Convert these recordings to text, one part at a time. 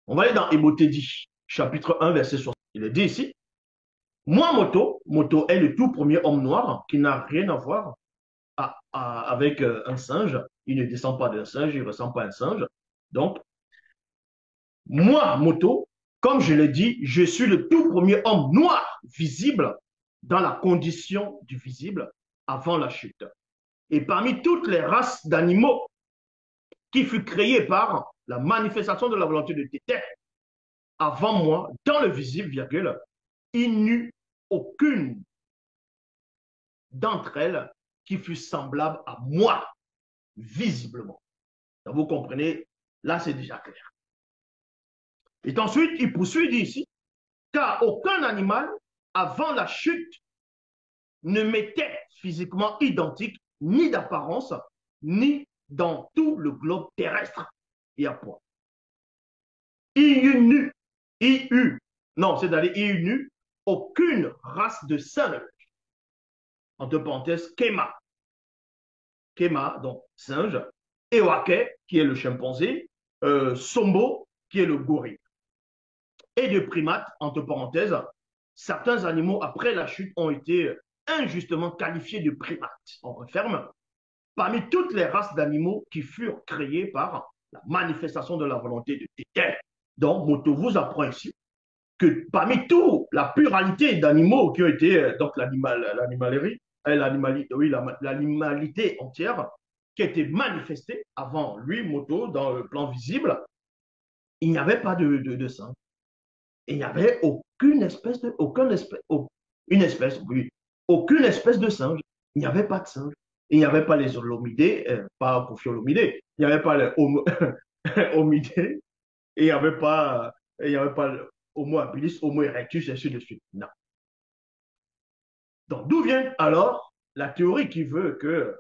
On va aller dans Hémothédie, chapitre 1, verset 60. Il est dit ici, moi, Moto est le tout premier homme noir qui n'a rien à voir avec un singe. Il ne descend pas d'un singe, il ne ressemble pas à un singe. Donc, moi, Moto, comme je l'ai dit, je suis le tout premier homme noir visible dans la condition du visible avant la chute. Et parmi toutes les races d'animaux qui furent créées par la manifestation de la volonté de Tété, avant moi, dans le visible, virgule, il n'y eut aucune d'entre elles qui fut semblable à moi, visiblement. Donc, vous comprenez, là, c'est déjà clair. Et ensuite, il poursuit ici, car aucun animal, avant la chute, ne m'était physiquement identique, ni d'apparence, ni dans tout le globe terrestre. Et à point. Il y eut, non, c'est-à-dire il n'y eut aucune race de singe, entre parenthèses, Kema, donc singe, Ewake, qui est le chimpanzé, Sombo, qui est le gorille. Et de primates, entre parenthèses, certains animaux, après la chute, ont été injustement qualifiés de primates. On referme. Parmi toutes les races d'animaux qui furent créées par la manifestation de la volonté de Téter. Donc, Moto vous apprend ici que parmi toute la pluralité d'animaux qui ont été, donc l'animalerie, oui, l'animalité entière, qui a été manifestée avant lui, Moto, dans le plan visible, il n'y avait pas de singe. Il n'y avait oui, aucune espèce de singe. Il n'y avait pas de singe. Il n'y avait pas les holomidés, pas Ophiolomidés. Il n'y avait pas les homidés. Et il n'y avait pas le Homo habilis, Homo erectus, et ainsi de suite. Non. Donc, d'où vient alors la théorie qui veut que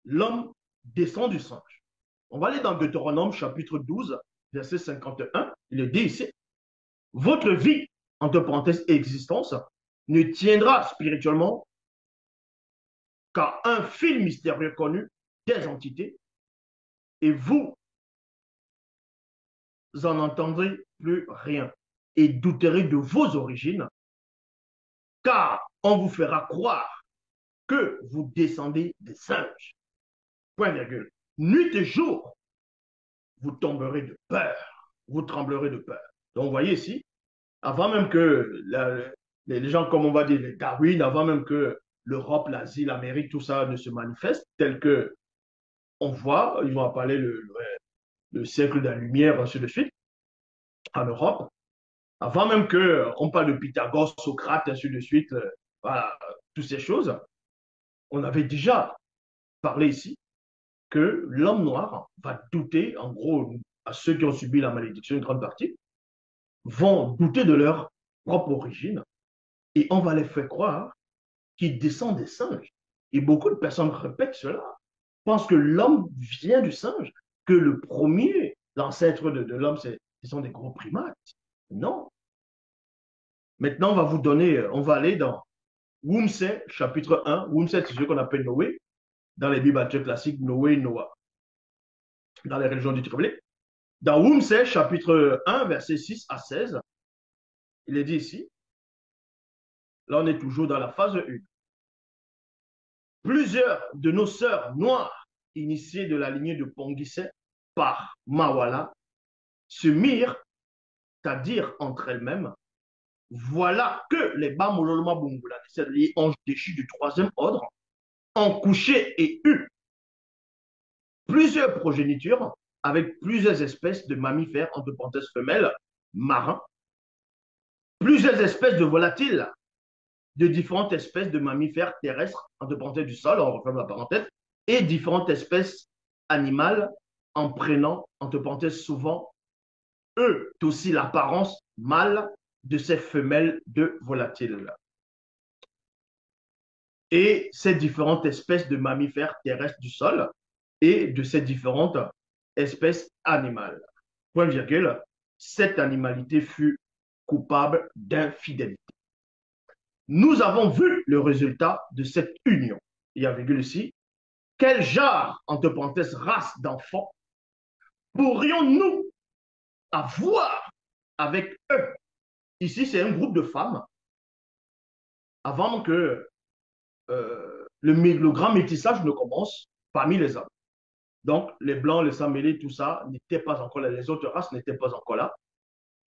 l'homme descend du singe? On va aller dans Deutéronome chapitre 12, verset 51. Il est dit ici, votre vie, entre parenthèses, existence, ne tiendra spirituellement qu'à un fil mystérieux connu des entités, et vous en entendrez plus rien et douterez de vos origines, car on vous fera croire que vous descendez des singes. Point virgule. Nuit et jour, vous tomberez de peur, vous tremblerez de peur. Donc, vous voyez ici, avant même que les gens, comme on va dire, les Darwin, avant même que l'Europe, l'Asie, l'Amérique, tout ça ne se manifeste, tel que on voit, ils vont appeler le siècle de la lumière, ainsi de suite, en Europe. Avant même qu'on parle de Pythagore, Socrate, ainsi de suite, voilà, toutes ces choses, on avait déjà parlé ici que l'homme noir va douter, en gros, à ceux qui ont subi la malédiction, une grande partie, vont douter de leur propre origine et on va les faire croire qu'ils descendent des singes. Et beaucoup de personnes répètent cela, pensent que l'homme vient du singe, que le premier, l'ancêtre de l'homme, ce sont des gros primates. Non. Maintenant, on va vous donner, on va aller dans Wumse, chapitre 1. Wumse, c'est ce qu'on appelle Noé. Dans les Bibles classiques, Noé, Noah. Dans les religions du Triplet. Dans Wumse, chapitre 1, versets 6 à 16, il est dit ici, là on est toujours dans la phase 1. Plusieurs de nos sœurs noires, initiées de la lignée de Ponguissé par Mawala, se mirent à dire entre elles-mêmes, voilà que les Bamololoma Bungula, c'est-à-dire les anges déchus du troisième ordre, ont couché et eu plusieurs progénitures avec plusieurs espèces de mammifères, entre parenthèses femelles, marins, plusieurs espèces de volatiles, de différentes espèces de mammifères terrestres, entre parenthèses du sol, on referme la parenthèse, et différentes espèces animales en prenant, entre parenthèses, souvent, eux aussi l'apparence mâle de ces femelles de volatiles. Et ces différentes espèces de mammifères terrestres du sol et de ces différentes espèces animales. Point virgule, cette animalité fut coupable d'infidélité. Nous avons vu le résultat de cette union. Il y a virgule ici. Quel genre, entre parenthèses, race d'enfants pourrions-nous avoir avec eux. Ici, c'est un groupe de femmes avant que le grand métissage ne commence parmi les hommes. Donc, les blancs, les sang mêlés, tout ça n'était pas encore là. Les autres races n'étaient pas encore là.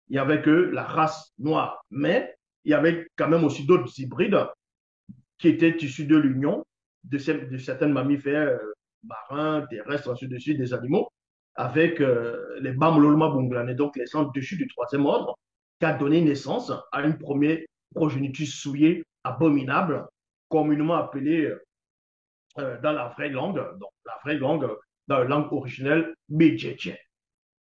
Il y avait que la race noire. Mais il y avait quand même aussi d'autres hybrides qui étaient issus de l'union de certains mammifères marins, terrestres, ainsi de suite, des animaux, avec les Bamboloma bunglanes, donc les centres dessus du troisième ordre, qui a donné naissance à une première progéniture souillée, abominable, communément appelée dans la vraie langue, donc la vraie langue, dans la langue originelle, Medjeje.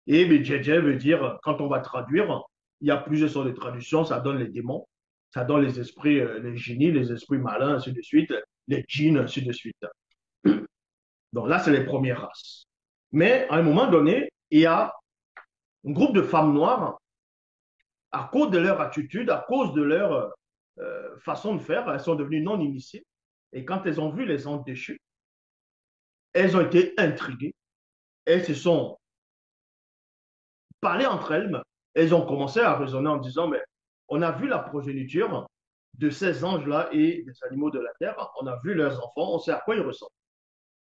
Et Medjeje veut dire, quand on va traduire, il y a plusieurs sortes de traductions, ça donne les démons, ça donne les esprits, les génies, les esprits malins, ainsi de suite, les djinns, ainsi de suite. Donc là, c'est les premières races. Mais à un moment donné, il y a un groupe de femmes noires, à cause de leur attitude, à cause de leur façon de faire, elles sont devenues non initiées. Et quand elles ont vu les anges déchus, elles ont été intriguées. Elles se sont parlé entre elles. Elles ont commencé à raisonner en disant, mais on a vu la progéniture de ces anges-là et des animaux de la terre. On a vu leurs enfants, on sait à quoi ils ressemblent.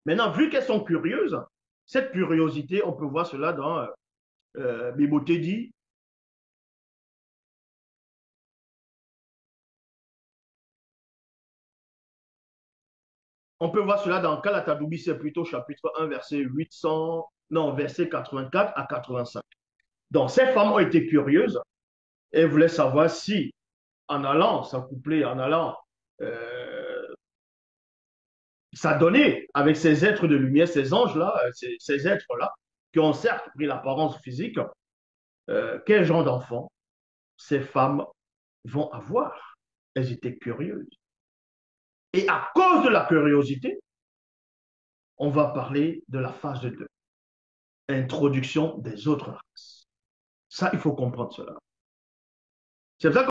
Maintenant, vu qu'elles sont curieuses, cette curiosité, on peut voir cela dans Biboté dit, on peut voir cela dans Kalatadoubi, c'est plutôt chapitre 1, verset 800, non, verset 84 à 85. Donc, ces femmes ont été curieuses et voulaient savoir si, en allant s'accoupler, en allant s'adonner avec ces êtres de lumière, ces anges-là, ces êtres-là, qui ont certes pris l'apparence physique, quel genre d'enfants ces femmes vont avoir. Elles étaient curieuses. Et à cause de la curiosité, on va parler de la phase 2, introduction des autres races. Ça, il faut comprendre cela. C'est ça